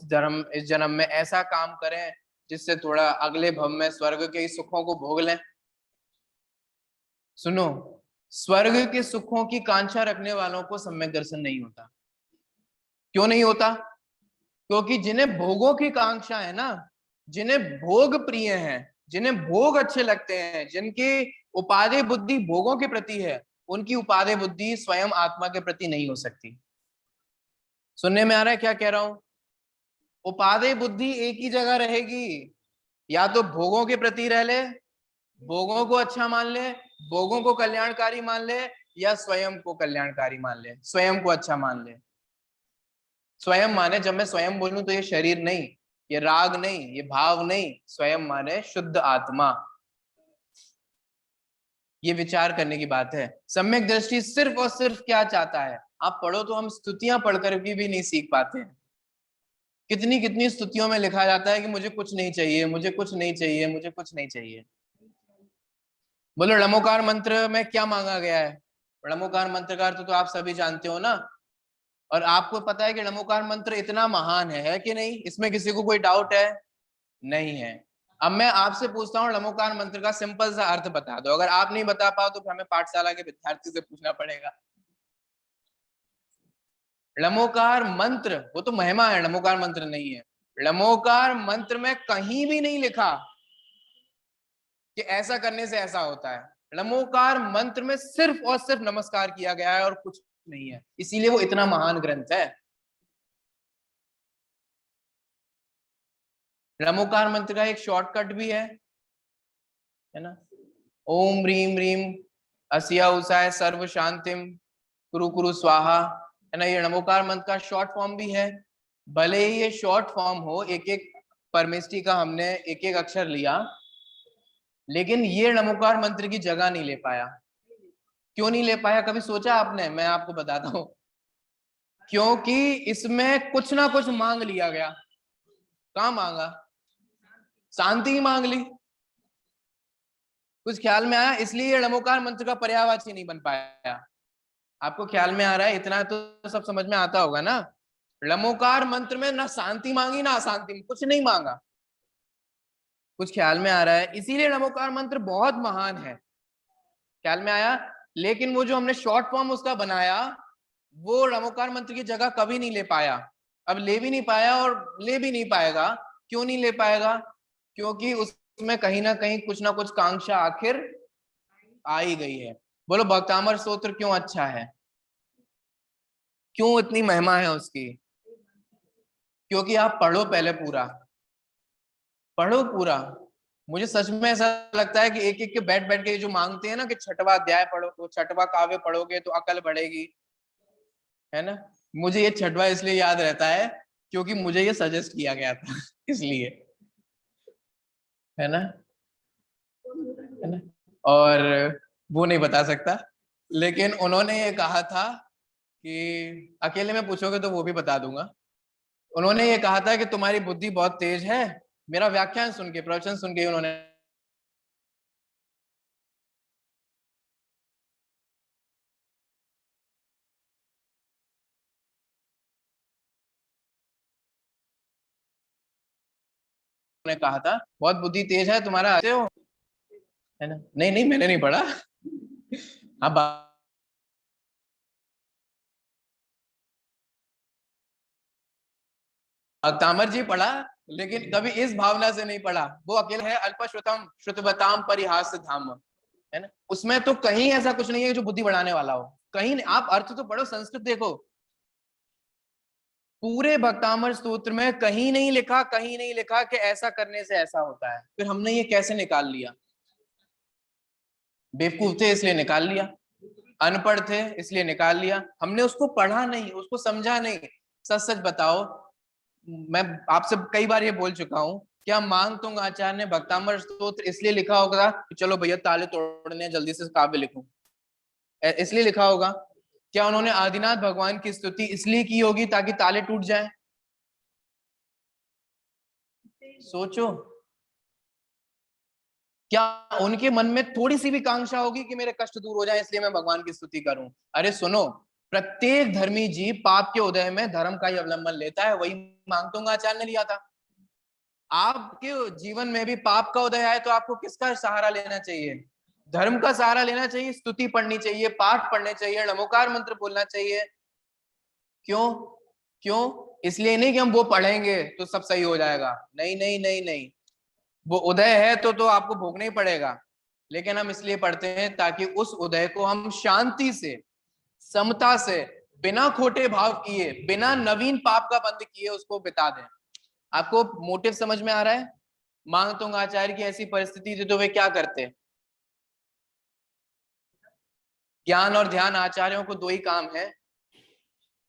जन्म में ऐसा काम करें जिससे थोड़ा अगले भव में स्वर्ग के ही सुखों को भोग लें। सुनो, स्वर्ग के सुखों की कांक्षा रखने वालों को सम्यक दर्शन नहीं होता। क्यों नहीं होता? क्योंकि जिन्हें भोगों की कांक्षा है ना, जिन्हें भोग प्रिय हैं, जिन्हें भोग अच्छे लगते हैं, जिनकी उपादेय बुद्धि भोगों के प्रति है, उनकी उपादेय बुद्धि स्वयं आत्मा के प्रति नहीं हो सकती। सुनने में आ रहा है क्या कह रहा हूं? उपादेय बुद्धि एक ही जगह रहेगी, या तो भोगों के प्रति रह ले, भोगों को अच्छा मान ले, भोगों को कल्याणकारी मान ले, या स्वयं को कल्याणकारी मान ले, स्वयं को अच्छा मान ले। स्वयं माने, जब मैं स्वयं बोलूं तो ये शरीर नहीं, ये राग नहीं, ये भाव नहीं, स्वयं माने शुद्ध आत्मा। ये विचार करने की बात है। सम्यक दृष्टि सिर्फ और सिर्फ क्या चाहता है? आप पढ़ो तो हम स्तुतियां पढ़कर भी नहीं सीख पाते हैं। कितनी कितनी स्तुतियों में लिखा जाता है कि मुझे कुछ नहीं चाहिए, मुझे कुछ नहीं चाहिए, मुझे कुछ नहीं चाहिए। बोलो णमोकार मंत्र में क्या मांगा गया है? णमोकार मंत्र का अर्थ तो आप सभी जानते हो ना। और आपको पता है कि णमोकार मंत्र इतना महान है कि नहीं? इसमें किसी को कोई डाउट है? नहीं है। अब मैं आपसे पूछता हूँ, णमोकार मंत्र का सिंपल सा अर्थ बता दो। अगर आप नहीं बता पाओ तो हमें पाठशाला के विद्यार्थी से पूछना पड़ेगा। लमोकार मंत्र वो तो महिमा है, लमोकार मंत्र नहीं है। लमोकार मंत्र में कहीं भी नहीं लिखा कि ऐसा करने से ऐसा होता है। लमोकार मंत्र में सिर्फ और सिर्फ नमस्कार किया गया है और कुछ नहीं है, इसीलिए वो इतना महान ग्रंथ है। लमोकार मंत्र का एक शॉर्टकट भी है ना, ओम ह्रीम ह्रीम अस्या उसाय सर्व शांतिम कुरु कुरु स्वाहा, है ना। ये नमोकार मंत्र का शॉर्ट फॉर्म भी है। भले ही ये शॉर्ट फॉर्म हो, एक एक परमेष्टि का हमने एक एक अक्षर लिया, लेकिन ये नमोकार मंत्र की जगह नहीं ले पाया। क्यों नहीं ले पाया, कभी सोचा आपने? मैं आपको बताता हूं। क्योंकि इसमें कुछ ना कुछ मांग लिया गया। कहाँ मांगा? शांति ही मांग ली। कुछ ख्याल में आया? इसलिए ये नमोकार मंत्र का पर्यायवाची नहीं बन पाया। आपको ख्याल में आ रहा है? इतना तो सब समझ में आता होगा ना। लमोकार मंत्र में ना शांति मांगी ना अशांति, कुछ नहीं मांगा। कुछ ख्याल में आ रहा है? इसीलिए नमोकार मंत्र बहुत महान है। ख्याल में आया? लेकिन वो जो हमने शॉर्ट फॉर्म उसका बनाया, वो नमोकार मंत्र की जगह कभी नहीं ले पाया। अब ले भी नहीं पाया और ले भी नहीं पाएगा। क्यों नहीं ले पाएगा? क्योंकि उसमें कहीं ना कुछ कांक्षा आखिर आ ही गई है। बोलो भक्तामर स्तोत्र क्यों अच्छा है, क्यों इतनी महिमा है उसकी? क्योंकि आप पढ़ो, पहले पूरा पढ़ो पूरा। मुझे सच में ऐसा लगता है कि एक एक के बैठ बैठ के जो मांगते हैं ना कि छठवा अध्याय पढ़ो, तो छठवा काव्य पढ़ोगे तो अकल बढ़ेगी, है ना। मुझे ये छठवा इसलिए याद रहता है क्योंकि मुझे ये सजेस्ट किया गया था इसलिए, है ना, है ना। और वो नहीं बता सकता, लेकिन उन्होंने ये कहा था कि अकेले में पूछोगे तो वो भी बता दूंगा। उन्होंने ये कहा था कि तुम्हारी बुद्धि बहुत तेज है। मेरा व्याख्यान सुन के, प्रवचन सुन के उन्होंने कहा था बहुत बुद्धि तेज है तुम्हारा, अच्छे हो, है ना। नहीं नहीं, मैंने नहीं पढ़ा। अब तामर जी पढ़ा, लेकिन कभी इस भावना से नहीं पढ़ा। वो अकेले है अल्पश्रुतम श्रुतवताम परिहास धाम, है ना। उसमें तो कहीं ऐसा कुछ नहीं है जो बुद्धि बढ़ाने वाला हो, कहीं नहीं। आप अर्थ तो पढ़ो, संस्कृत देखो। पूरे भक्तामर स्तोत्र में कहीं नहीं लिखा, कहीं नहीं लिखा कि ऐसा करने से ऐसा होता है। फिर हमने ये कैसे निकाल लिया? बेवकूफ थे इसलिए निकाल लिया, अनपढ़ थे इसलिए निकाल लिया। हमने उसको पढ़ा नहीं, उसको समझा नहीं। सच सच बताओ, मैं आपसे कई बार ये बोल चुका हूं, क्या मांगतुंग आचार्य ने भक्तामर स्तोत्र इसलिए लिखा होगा कि चलो भैया ताले तोड़ने जल्दी से काव्य लिखूं, इसलिए लिखा होगा? क्या उन्होंने आदिनाथ भगवान की स्तुति इसलिए की होगी ताकि ताले टूट जाएं? सोचो, क्या उनके मन में थोड़ी सी भी कांक्षा होगी कि मेरे कष्ट दूर हो जाए इसलिए मैं भगवान की स्तुति करूं? अरे सुनो, प्रत्येक धर्मी जीव पाप के उदय में धर्म का ही अवलंबन लेता है, वही मांगतुंग आचार्य ने लिया था। आपके जीवन में भी पाप का उदय आए तो आपको किसका सहारा लेना चाहिए? धर्म का सहारा लेना चाहिए, स्तुति पढ़नी चाहिए, पाठ पढ़ने चाहिए, नमोकार मंत्र बोलना चाहिए। क्यों? क्यों? इसलिए नहीं कि हम वो पढ़ेंगे तो सब सही हो जाएगा। नहीं नहीं नहीं नहीं, वो उदय है तो आपको भोगना ही पड़ेगा। लेकिन हम इसलिए पढ़ते हैं ताकि उस उदय को हम शांति से, समता से, बिना खोटे भाव किए, बिना नवीन पाप का बंध किए उसको बिता दें। आपको मोटिव समझ में आ रहा है? मांगतुंग आचार्य की ऐसी परिस्थिति थी तो वे क्या करते? ज्ञान और ध्यान आचार्यों को दो ही काम है।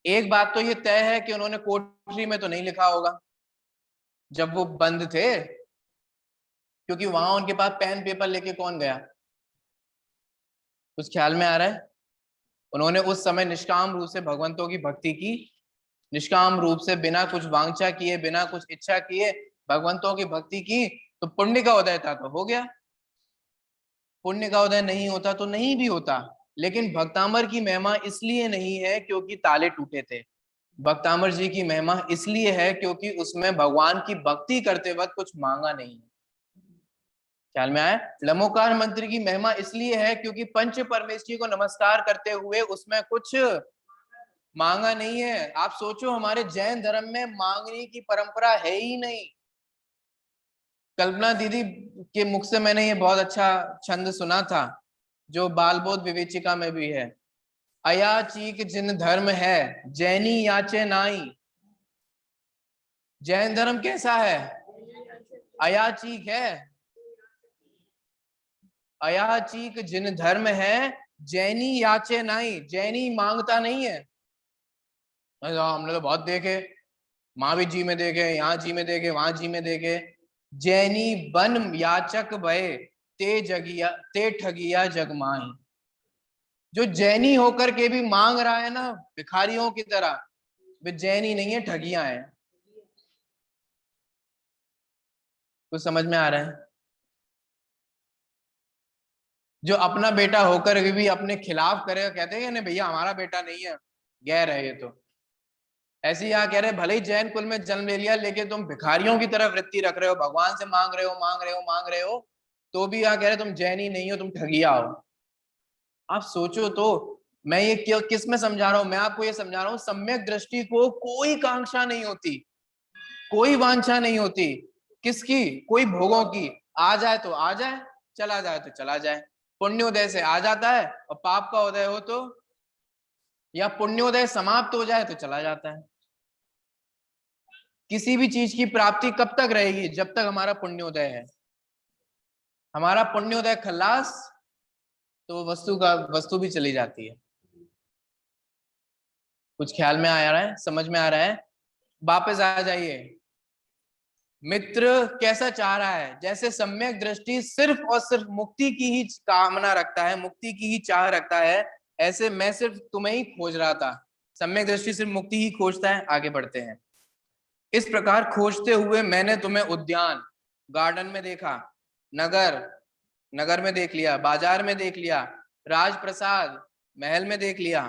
एक बात तो ये तय है कि उन्होंने कोठरी में तो नहीं लिखा होगा जब वो बंद थे, क्योंकि वहां उनके पास पेन पेपर लेके कौन गया? कुछ ख्याल में आ रहा है? उन्होंने उस समय निष्काम रूप से भगवंतों की भक्ति की, निष्काम रूप से बिना कुछ वांछा किए, बिना कुछ इच्छा किए भगवंतों की भक्ति की, तो पुण्य का उदय था तो हो गया। पुण्य का उदय नहीं होता तो नहीं भी होता। लेकिन भक्तामर की महिमा इसलिए नहीं है क्योंकि ताले टूटे थे। भक्तामर जी की महिमा इसलिए है क्योंकि उसमें भगवान की भक्ति करते वक्त कुछ मांगा नहीं है। ख्याल में आया? लमोकार मंत्र की महिमा इसलिए है क्योंकि पंच परमेश्वरी को नमस्कार करते हुए उसमें कुछ मांगा नहीं है। आप सोचो, हमारे जैन धर्म में मांगने की परंपरा है ही नहीं। कल्पना दीदी के मुख से मैंने ये बहुत अच्छा छंद सुना था, जो बाल बोध विवेचिका में भी है। अयाचीक जिन धर्म है, जैनी याचे नाई। जैन धर्म कैसा है? अयाचीक है। अयाचीक जिन धर्म है, जैनी याचे नाई। जैनी मांगता नहीं है। हमने तो बहुत देखे, महावीर जी में देखे, यहाँ जी में देखे, वहां जी में देखे। जैनी बन याचक भय, ते ठगिया जगमाई। जो जैनी होकर के भी मांग रहा है ना भिखारियों की तरह, वे जैनी नहीं है, ठगियां हैं। कुछ समझ में आ रहा है? जो अपना बेटा होकर भी अपने खिलाफ करेगा, कहते हैं नहीं भैया हमारा बेटा नहीं है, गैर है ये तो। ऐसे यहाँ कह रहे भले ही जैन कुल में जन्म ले लिया, लेकिन तुम भिखारियों की तरफ वृत्ति रख रहे हो, भगवान से मांग रहे हो, मांग रहे हो, मांग रहे हो, तो भी यहाँ कह रहे तुम जैनी नहीं हो, तुम ठगिया हो। आप सोचो तो, मैं ये क्यों किस में समझा रहा हूं? मैं आपको ये समझा रहा हूं, सम्यक दृष्टि को कोई कांक्षा नहीं होती, कोई वांछा नहीं होती। किसकी? कोई भोगों की। आ जाए तो आ जाए, चला जाए तो चला जाए। पुण्योदय से आ जाता है, और पाप का उदय हो तो, या पुण्योदय समाप्त हो जाए तो चला जाता है। किसी भी चीज की प्राप्ति कब तक रहेगी? जब तक हमारा पुण्योदय है। हमारा पुण्योदय खल्लास, तो वस्तु भी चली जाती है। कुछ ख्याल में आ रहा है? समझ में आ रहा है? वापस आ जाइए। मित्र कैसा चाह रहा है? जैसे सम्यक दृष्टि सिर्फ और सिर्फ मुक्ति की ही कामना रखता है, मुक्ति की ही चाह रखता है, ऐसे मैं सिर्फ तुम्हें ही खोज रहा था। सम्यक दृष्टि सिर्फ मुक्ति ही खोजता है। आगे बढ़ते हैं। इस प्रकार खोजते हुए मैंने तुम्हें उद्यान, गार्डन में देखा, नगर, नगर में देख लिया, बाजार में देख लिया, राजप्रसाद, महल में देख लिया,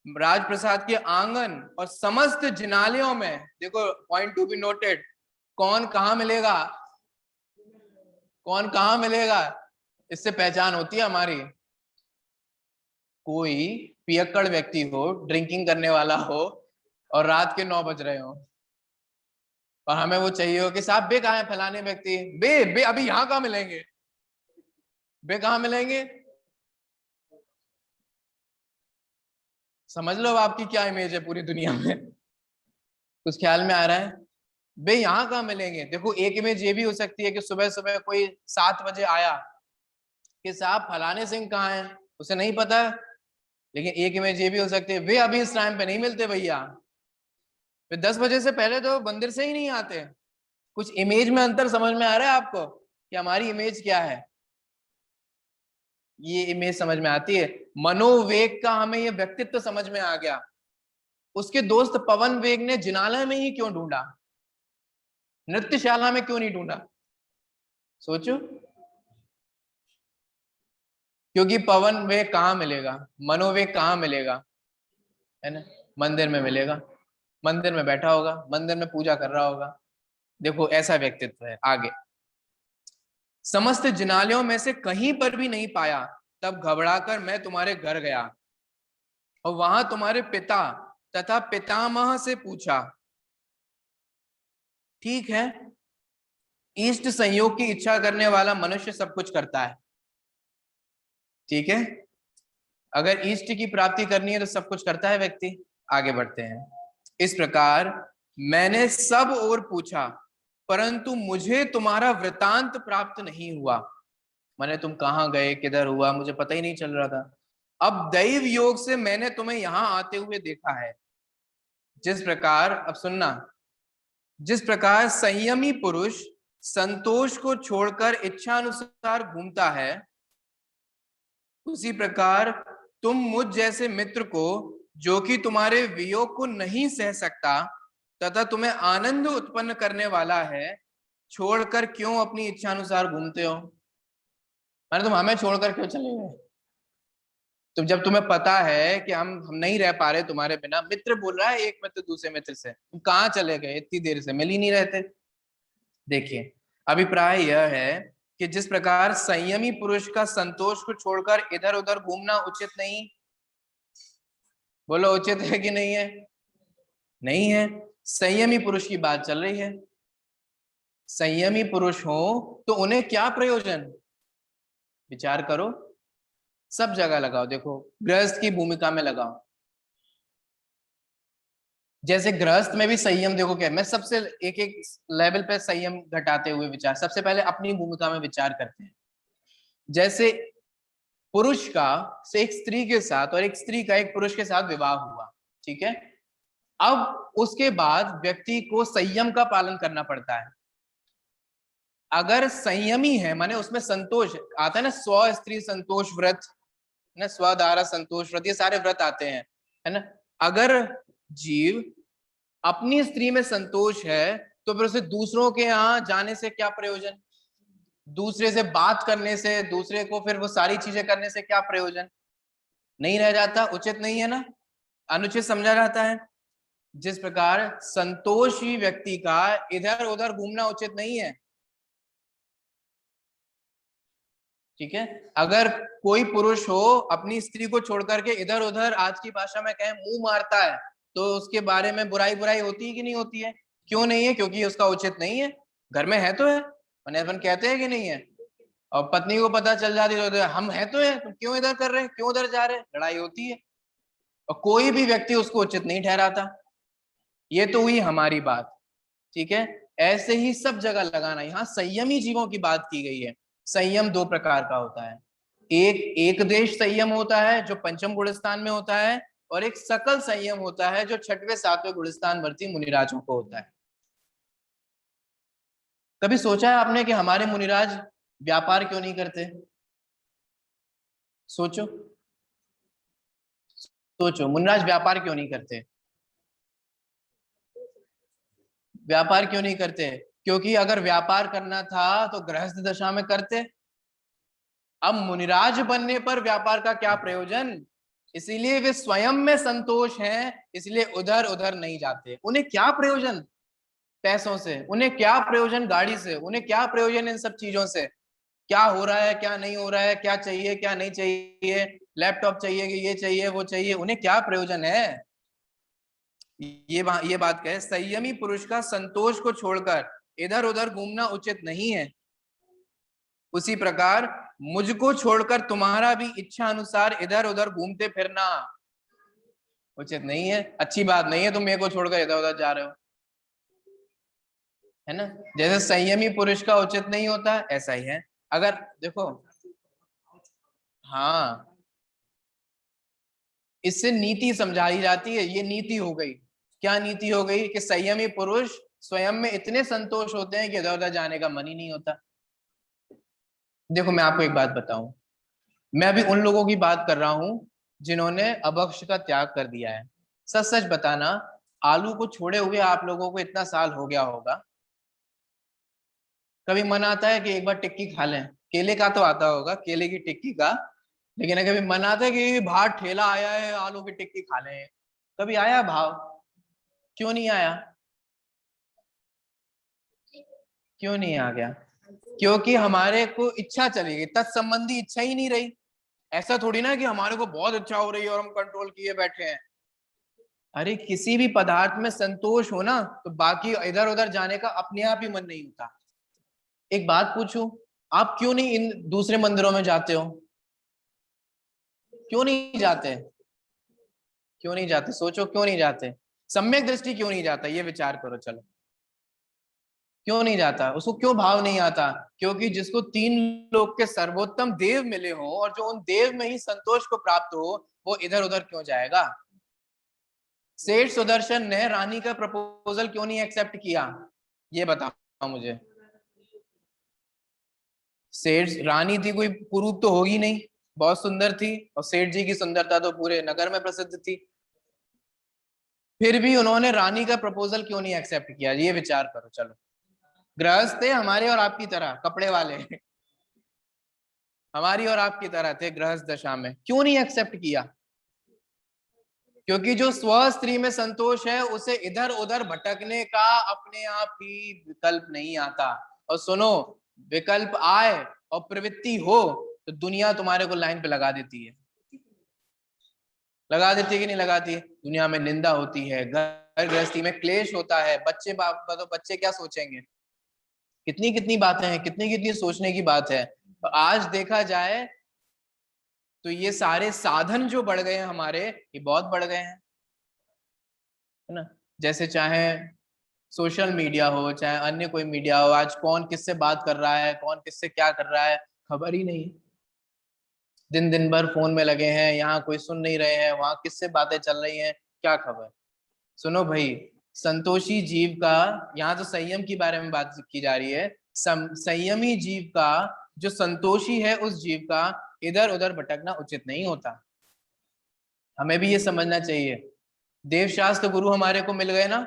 राजप्रसाद के आंगन और समस्त जिनालयों में। देखो, पॉइंट टू बी नोटेड, कौन कहाँ मिलेगा, कौन कहाँ मिलेगा, इससे पहचान होती है हमारी। कोई पियक्कड़ व्यक्ति हो, ड्रिंकिंग करने वाला हो, और रात के 9 बज रहे हो, और हमें वो चाहिए हो कि साहब बे कहाँ है फलाने व्यक्ति, बे बे अभी यहाँ कहाँ मिलेंगे, बे कहाँ मिलेंगे। समझ लो आपकी क्या इमेज है पूरी दुनिया में। कुछ ख्याल में आ रहा है? बे यहाँ कहाँ मिलेंगे। देखो, एक इमेज ये भी हो सकती है कि सुबह सुबह कोई 7 बजे आया कि साहब फलाने सिंह कहाँ है, उसे नहीं पता। लेकिन एक इमेज ये भी हो सकती है, वे अभी इस टाइम पे नहीं मिलते भैया, वे 10 बजे से पहले तो मंदिर से ही नहीं आते। कुछ इमेज में अंतर समझ में आ रहा है आपको कि हमारी इमेज क्या है? ये इमेज समझ में आती है। मनोवेग का हमें ये व्यक्तित्व समझ में आ गया। उसके दोस्त पवन वेग ने जिनालय में ही क्यों ढूंढा, नृत्यशाला में क्यों नहीं ढूंढा? सोचो, क्योंकि पवन वेग कहाँ मिलेगा, मनोवेग कहाँ मिलेगा, है ना? मंदिर में मिलेगा। मंदिर में बैठा होगा, मंदिर में पूजा कर रहा होगा। देखो, ऐसा व्यक्तित्व है। आगे, समस्त जिनालयों में से कहीं पर भी नहीं पाया, तब घबराकर मैं तुम्हारे घर गया, और वहां तुम्हारे पिता तथा पितामह से पूछा। ठीक है, इष्ट संयोग की इच्छा करने वाला मनुष्य सब कुछ करता है, ठीक है। अगर इष्ट की प्राप्ति करनी है तो सब कुछ करता है व्यक्ति। आगे बढ़ते हैं। इस प्रकार मैंने सब ओर पूछा, परंतु मुझे तुम्हारा वृतांत प्राप्त नहीं हुआ। मैंने तुम कहाँ गए, किधर हुआ, मुझे पता ही नहीं चल रहा था। अब दैव योग से मैंने तुम्हें यहां आते हुए देखा है। जिस प्रकार, अब सुनना, जिस प्रकार संयमी पुरुष संतोष को छोड़कर इच्छा अनुसार घूमता है, उसी प्रकार तुम मुझ जैसे मित्र को, जो कि तुम्हारे वियोग को नहीं सह सकता तथा तुम्हें आनंद उत्पन्न करने वाला है, छोड़कर क्यों अपनी इच्छा अनुसार घूमते हो? मैंने तुम हमें छोड़कर क्यों चले गए? तो जब तुम्हें पता है कि हम नहीं रह पा रहे तुम्हारे बिना, मित्र बोल रहा है एक मित्र दूसरे मित्र से, तुम कहाँ चले गए, इतनी देर से मिल ही नहीं रहते। देखिए, अभिप्राय यह है कि जिस प्रकार संयमी पुरुष का संतोष को छोड़कर इधर उधर घूमना उचित नहीं, बोलो उचित है कि नहीं है? नहीं है। संयमी पुरुष की बात चल रही है। संयमी पुरुष हो तो उन्हें क्या प्रयोजन, विचार करो। सब जगह लगाओ, देखो गृहस्थ की भूमिका में लगाओ। जैसे गृहस्थ में भी संयम, देखो क्या, मैं सबसे एक एक लेवल पे संयम घटाते हुए विचार, सबसे पहले अपनी भूमिका में विचार करते हैं। जैसे पुरुष का से एक स्त्री के साथ और एक स्त्री का एक पुरुष के साथ विवाह हुआ, ठीक है। अब उसके बाद व्यक्ति को संयम का पालन करना पड़ता है। अगर संयमी है माने उसमें संतोष आता है ना, स्व स्त्री संतोष व्रत ना, स्वधारा संतोष व्रत, ये सारे व्रत आते हैं, है ना। अगर जीव अपनी स्त्री में संतोष है तो फिर उसे दूसरों के यहाँ जाने से क्या प्रयोजन, दूसरे से बात करने से, दूसरे को फिर वो सारी चीजें करने से क्या प्रयोजन, नहीं रह जाता, उचित नहीं है ना, अनुचित समझा जाता है। जिस प्रकार संतोषी व्यक्ति का इधर उधर घूमना उचित नहीं है, ठीक है। अगर कोई पुरुष हो अपनी स्त्री को छोड़ करके इधर उधर, आज की भाषा में कहें मुंह मारता है, तो उसके बारे में बुराई बुराई होती है कि नहीं होती है? क्यों नहीं है? क्योंकि उसका उचित नहीं है। घर में है तो है, अपन कहते हैं कि नहीं है। और पत्नी को पता चल जाती तो हम है तो है, तुम क्यों इधर कर रहे हैं, क्यों उधर जा रहे हैं, लड़ाई होती है। और कोई भी व्यक्ति उसको उचित नहीं ठहराता। ये तो हुई हमारी बात, ठीक है। ऐसे ही सब जगह लगाना। यहाँ संयमी जीवों की बात की गई है। संयम दो प्रकार का होता है, एक देश संयम होता है जो पंचम गुणस्थान में होता है, और एक सकल संयम होता है जो छठवें सातवें गुणस्थान वर्ती मुनिराजों को होता है। कभी सोचा है आपने कि हमारे मुनिराज व्यापार क्यों नहीं करते? सोचो सोचो, मुनिराज व्यापार क्यों नहीं करते? व्यापार क्यों नहीं करते? क्योंकि अगर व्यापार करना था तो गृहस्थ दशा में करते। अब मुनिराज बनने पर व्यापार का क्या प्रयोजन? इसीलिए वे स्वयं में संतोष हैं, इसलिए उधर उधर नहीं जाते। उन्हें क्या प्रयोजन पैसों से, उन्हें क्या प्रयोजन गाड़ी से, उन्हें क्या प्रयोजन इन सब चीजों से? क्या हो रहा है क्या नहीं हो रहा है, क्या चाहिए क्या नहीं चाहिए, लैपटॉप चाहिए कि ये चाहिए वो चाहिए, उन्हें क्या प्रयोजन है? ये बात कहे, संयमी पुरुष का संतोष को छोड़कर इधर उधर घूमना उचित नहीं है। उसी प्रकार मुझको छोड़कर तुम्हारा भी इच्छा अनुसार इधर उधर घूमते फिरना उचित नहीं है, अच्छी बात नहीं है। तुम मेरे को छोड़कर इधर उधर जा रहे हो, है ना। जैसे संयमी पुरुष का उचित नहीं होता, ऐसा ही है। अगर देखो, हाँ, इससे नीति समझाई जाती है। ये नीति हो गई। क्या नीति हो गई? कि संयमी पुरुष स्वयं में इतने संतोष होते हैं कि इधर उधर जाने का मन ही नहीं होता। देखो मैं आपको एक बात बताऊं, मैं अभी उन लोगों की बात कर रहा हूं जिन्होंने अभक्ष का त्याग कर दिया है। सच सच बताना, आलू को छोड़े हुए आप लोगों को इतना साल हो गया होगा, कभी मन आता है कि एक बार टिक्की खा लें? केले का तो आता होगा, केले की टिक्की का, लेकिन कभी मन आता है कि बाहर ठेला आया है आलू की टिक्की खा लें? कभी आया भाव? क्यों नहीं आया? क्यों नहीं आ गया? क्योंकि हमारे को इच्छा चली गई, तत्संबंधी इच्छा ही नहीं रही। ऐसा थोड़ी ना कि हमारे को बहुत इच्छा हो रही है और हम कंट्रोल किए बैठे हैं। अरे किसी भी पदार्थ में संतोष हो ना, तो बाकी इधर उधर जाने का अपने आप ही मन नहीं होता। एक बात पूछूं, आप क्यों नहीं इन दूसरे मंदिरों में जाते हो? क्यों नहीं जाते? क्यों नहीं जाते? सोचो क्यों नहीं जाते? सम्यक दृष्टि क्यों नहीं जाता, ये विचार करो। चलो क्यों नहीं जाता? उसको क्यों भाव नहीं आता? क्योंकि जिसको तीन लोक के सर्वोत्तम देव मिले हो और जो उन देव में ही संतोष को प्राप्त हो, वो इधर उधर क्यों जाएगा? सेठ सुदर्शन ने रानी का प्रपोजल क्यों नहीं एक्सेप्ट किया, ये बताओ मुझे। सेठ, रानी थी कोई कुरूप तो होगी नहीं, बहुत सुंदर थी, और सेठ जी की सुंदरता तो पूरे नगर में प्रसिद्ध थी। फिर भी उन्होंने रानी का प्रपोजल क्यों नहीं एक्सेप्ट किया, ये विचार करो। चलो, गृहस्थ थे हमारे और आपकी तरह, कपड़े वाले हमारी और आपकी तरह थे गृहस्थ दशा में, क्यों नहीं एक्सेप्ट किया? क्योंकि जो स्व स्त्री में संतोष है उसे इधर उधर भटकने का अपने आप ही विकल्प नहीं आता। और सुनो, विकल्प आए और प्रवृत्ति हो तो दुनिया तुम्हारे को लाइन पे लगा देती है, लगा देती है कि नहीं लगाती है? दुनिया में निंदा होती है, घर गृहस्थी में क्लेश होता है, बच्चे बाप तो बच्चे क्या सोचेंगे, कितनी कितनी बातें हैं, कितनी कितनी सोचने की बात है। तो आज देखा जाए तो ये सारे साधन जो बढ़ गए हैं हमारे, ये बहुत बढ़ गए हैं, है ना। जैसे चाहे सोशल मीडिया हो, चाहे अन्य कोई मीडिया हो, आज कौन किससे बात कर रहा है, कौन किससे क्या कर रहा है, खबर ही नहीं। दिन दिन भर फोन में लगे हैं, यहाँ कोई सुन नहीं रहे हैं, वहां किससे बातें चल रही हैं, क्या खबर। सुनो भाई, संतोषी जीव का, यहाँ तो संयम के बारे में बात की जा रही है, संयमी जीव का, जो संतोषी है उस जीव का इधर उधर भटकना उचित नहीं होता। हमें भी ये समझना चाहिए। देवशास्त्र गुरु हमारे को मिल गए ना,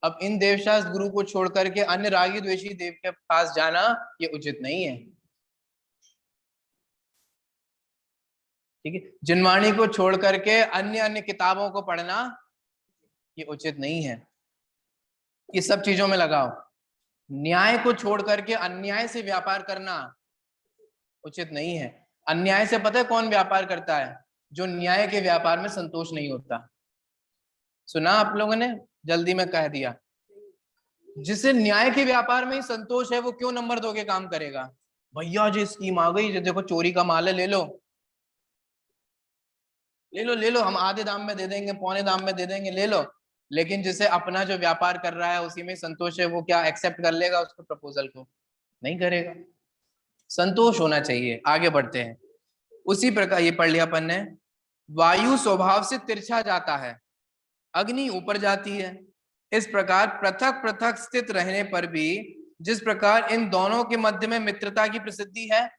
अब इन देवशास्त्र गुरु को छोड़ करके अन्य रागी द्वेषी देव के पास जाना ये उचित नहीं है, ठीक है। जिनवाणी को छोड़ करके अन्य अन्य किताबों को पढ़ना ये उचित नहीं है। ये सब चीजों में लगाओ। न्याय को छोड़ करके अन्याय से व्यापार करना उचित नहीं है। अन्याय से पता है कौन व्यापार करता है? जो न्याय के व्यापार में संतोष नहीं होता। सुना आप लोगों ने, जल्दी में कह दिया। जिसे न्याय के व्यापार में ही संतोष है वो क्यों नंबर 2 के काम करेगा? भैया जी स्कीम आ गई, जो देखो चोरी का माल है, ले लो ले लो ले लो, हम आधे दाम में दे देंगे, पौने दाम में दे देंगे, ले लो। लेकिन जिसे अपना जो व्यापार कर रहा है उसी में संतोष है, वो क्या एक्सेप्ट कर लेगा उसको, प्रपोजल को? नहीं करेगा। संतोष होना चाहिए। आगे बढ़ते हैं। उसी प्रकार ये पढ़ लिया अपन ने, वायु स्वभाव से तिरछा जाता है, अग्नि ऊपर जाती है। इस प्रकार पृथक पृथक स्थित रहने पर भी जिस प्रकार इन दोनों के मध्य में मित्रता की प्रसिद्धि है,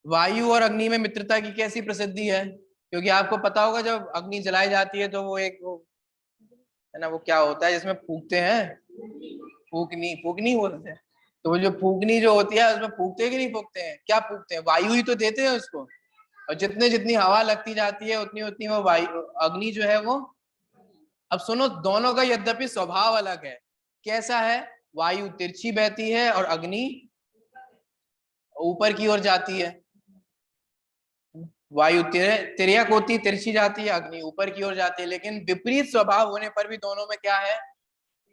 वायु और अग्नि में मित्रता की कैसी प्रसिद्धि है? क्योंकि आपको पता होगा जब अग्नि जलाई जाती है तो वो एक वो है ना, वो क्या होता है जिसमें फूकते हैं, फूकनी, फूकनी बोलते हैं। तो वो जो फूकनी जो होती है उसमें फूकते हैं कि नहीं फूकते हैं? क्या फूकते हैं? वायु ही तो देते हैं उसको। और जितने जितनी हवा लगती जाती है उतनी उतनी वो वायु अग्नि जो है वो, अब सुनो, दोनों का यद्यपि स्वभाव अलग है। कैसा है? वायु तिरछी बहती है और अग्नि ऊपर की ओर जाती है। वायु तिर्यक होती, तिरछी जाती है, अग्नि ऊपर की ओर जाती है। लेकिन विपरीत स्वभाव होने पर भी दोनों में क्या है?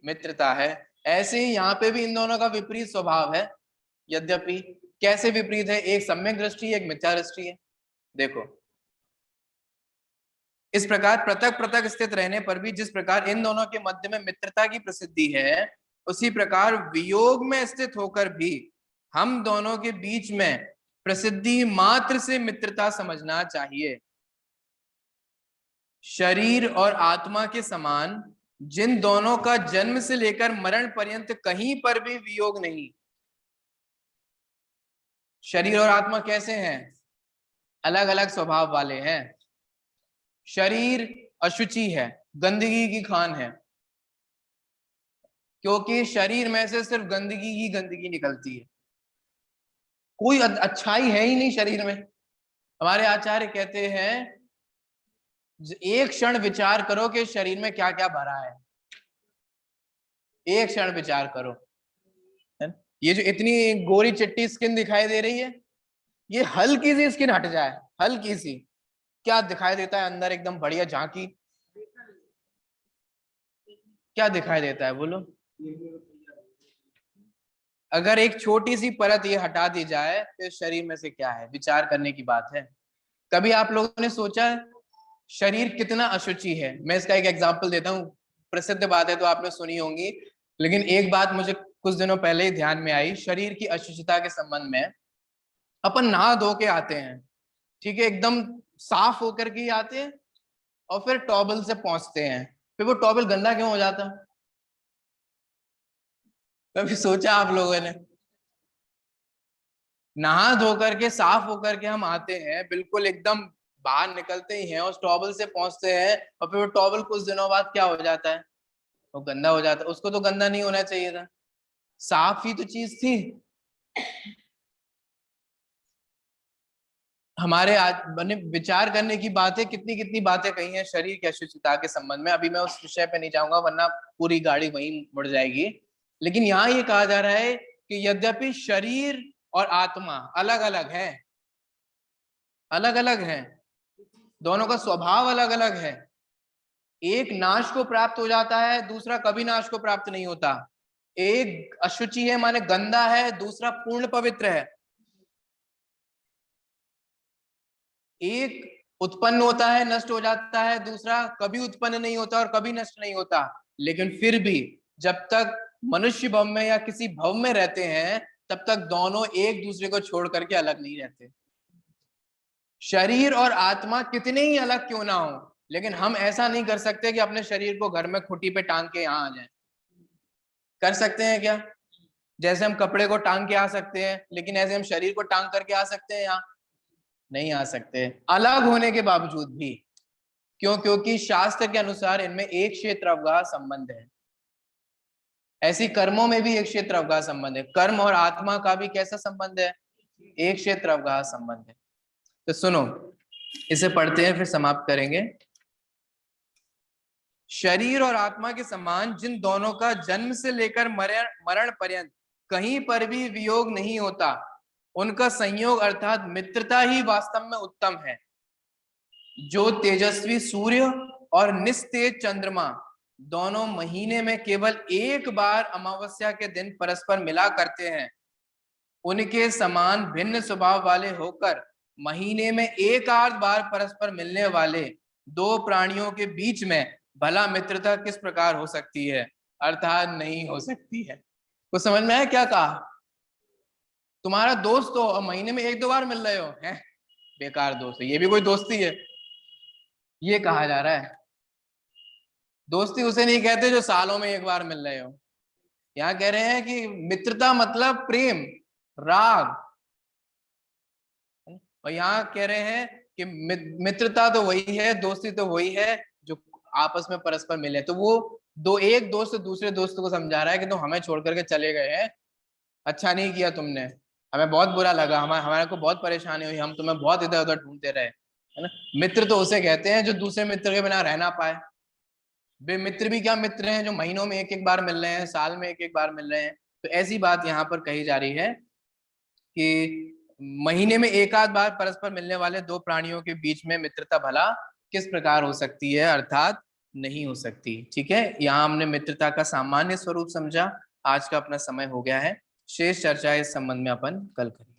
मित्रता है। ऐसे ही यहाँ पे भी इन दोनों का विपरीत स्वभाव है। यद्यपि कैसे विपरीत है? एक सम्यक दृष्टि, एक मिथ्या दृष्टि है। देखो, इस प्रकार पृथक पृथक स्थित रहने पर भी जिस प्रकार इन दोनों के मध्य में मित्रता की प्रसिद्धि है, उसी प्रकार वियोग में स्थित होकर भी हम दोनों के बीच में प्रसिद्धि मात्र से मित्रता समझना चाहिए। शरीर और आत्मा के समान जिन दोनों का जन्म से लेकर मरण पर्यंत कहीं पर भी वियोग नहीं। शरीर और आत्मा कैसे हैं? अलग अलग स्वभाव वाले हैं। शरीर अशुचि है, गंदगी की खान है, क्योंकि शरीर में से सिर्फ गंदगी ही गंदगी निकलती है, कोई अच्छाई है ही नहीं शरीर में। हमारे आचार्य कहते हैं एक क्षण विचार करो कि शरीर में क्या क्या भरा है, एक क्षण विचार करो। ये जो इतनी गोरी चिट्टी स्किन दिखाई दे रही है, ये हल्की सी स्किन हट जाए, हल्की सी, क्या दिखाई देता है अंदर? एकदम बढ़िया झांकी। क्या दिखाई देता है बोलो? अगर एक छोटी सी परत ये हटा दी जाए तो शरीर में से क्या है? विचार करने की बात है। कभी आप लोगों ने सोचा है शरीर कितना अशुचि है? मैं इसका एक एग्जांपल देता हूँ, प्रसिद्ध बात है तो आपने सुनी होंगी, लेकिन एक बात मुझे कुछ दिनों पहले ही ध्यान में आई शरीर की अशुचिता के संबंध में। अपन नहा धो के आते हैं, ठीक है, एकदम साफ होकर के आते हैं, और फिर टॉवल से पहुंचते हैं, फिर वो टॉवल गंदा क्यों हो जाता? कभी सोचा आप लोगों ने? नहा धो करके साफ होकर के हम आते हैं, बिल्कुल एकदम बाहर निकलते ही हैं और टॉवल से पहुंचते हैं, और फिर वो टॉवल कुछ दिनों बाद क्या हो जाता है? वो गंदा हो जाता है। उसको तो गंदा नहीं होना चाहिए था, साफ ही तो चीज थी। हमारे आज बने विचार करने की बात है, कितनी कितनी बातें कही हैं शरीर की अशुचिता के संबंध में। अभी मैं उस विषय पे नहीं जाऊंगा वरना पूरी गाड़ी वहीं मुड़ जाएगी। लेकिन यहाँ ये कहा जा रहा है कि यद्यपि शरीर और आत्मा अलग अलग है, अलग अलग है, दोनों का स्वभाव अलग अलग है। एक नाश को प्राप्त हो जाता है, दूसरा कभी नाश को प्राप्त नहीं होता। एक अशुचि है माने गंदा है, दूसरा पूर्ण पवित्र है। एक उत्पन्न होता है, नष्ट हो जाता है, दूसरा कभी उत्पन्न नहीं होता और कभी नष्ट नहीं होता। लेकिन फिर भी जब तक मनुष्य भव में या किसी भव में रहते हैं, तब तक दोनों एक दूसरे को छोड़ करके अलग नहीं रहते। शरीर और आत्मा कितने ही अलग क्यों ना हो, लेकिन हम ऐसा नहीं कर सकते कि अपने शरीर को घर में खुटी पे टांग के यहाँ आ जाए। कर सकते हैं क्या? जैसे हम कपड़े को टांग के आ सकते हैं, लेकिन ऐसे हम शरीर को टांग करके आ सकते हैं यहाँ? नहीं आ सकते, अलग होने के बावजूद भी। क्यों? क्योंकि शास्त्र के अनुसार इनमें एक क्षेत्र अवगाह संबंध है। ऐसी कर्मों में भी एक क्षेत्र अवगाह संबंध है। कर्म और आत्मा का भी कैसा संबंध है? एक क्षेत्र अवगाह संबंध है। तो सुनो, इसे पढ़ते हैं फिर समाप्त करेंगे। शरीर और आत्मा के समान जिन दोनों का जन्म से लेकर मरण पर्यंत कहीं पर भी वियोग नहीं होता, उनका संयोग अर्थात मित्रता ही वास्तव में उत्तम है। जो तेजस्वी सूर्य और निस्तेज चंद्रमा दोनों महीने में केवल एक बार अमावस्या के दिन परस्पर मिला करते हैं, उनके समान भिन्न स्वभाव वाले होकर महीने में एक आध बार परस्पर मिलने वाले दो प्राणियों के बीच में भला मित्रता किस प्रकार हो सकती है? अर्थात नहीं हो सकती है। कुछ समझ में आया क्या कहा? तुम्हारा दोस्त हो और महीने में एक दो बार मिल रहे हो, हैं? बेकार दोस्त है, ये भी कोई दोस्ती है? ये कहा जा रहा है। दोस्ती उसे नहीं कहते जो सालों में एक बार मिल रहे हो। यहाँ कह रहे हैं कि मित्रता मतलब प्रेम, राग। और यहाँ कह रहे हैं कि मित्रता तो वही है, दोस्ती तो वही है जो आपस में परस्पर मिले। तो वो एक दोस्त दूसरे दोस्त को समझा रहा है कि तुम हमें छोड़ करके चले गए हैं, अच्छा नहीं किया तुमने, हमें बहुत बुरा लगा, हमारे को बहुत परेशानी हुई, हम तुम्हें बहुत इधर उधर ढूंढते रहे, है ना। मित्र तो उसे कहते हैं जो दूसरे मित्र के बिना रह ना पाए। वे मित्र भी क्या मित्र हैं जो महीनों में एक एक बार मिल रहे हैं, साल में एक एक बार मिल रहे हैं। तो ऐसी बात यहाँ पर कही जा रही है कि महीने में एक आध बार परस्पर मिलने वाले दो प्राणियों के बीच में मित्रता भला किस प्रकार हो सकती है? अर्थात नहीं हो सकती। ठीक है, यहाँ हमने मित्रता का सामान्य स्वरूप समझा। आज का अपना समय हो गया है, शेष चर्चा इस संबंध में अपन कल करेंगे।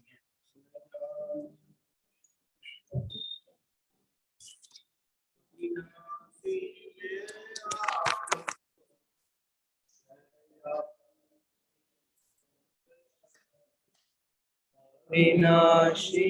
विनाशी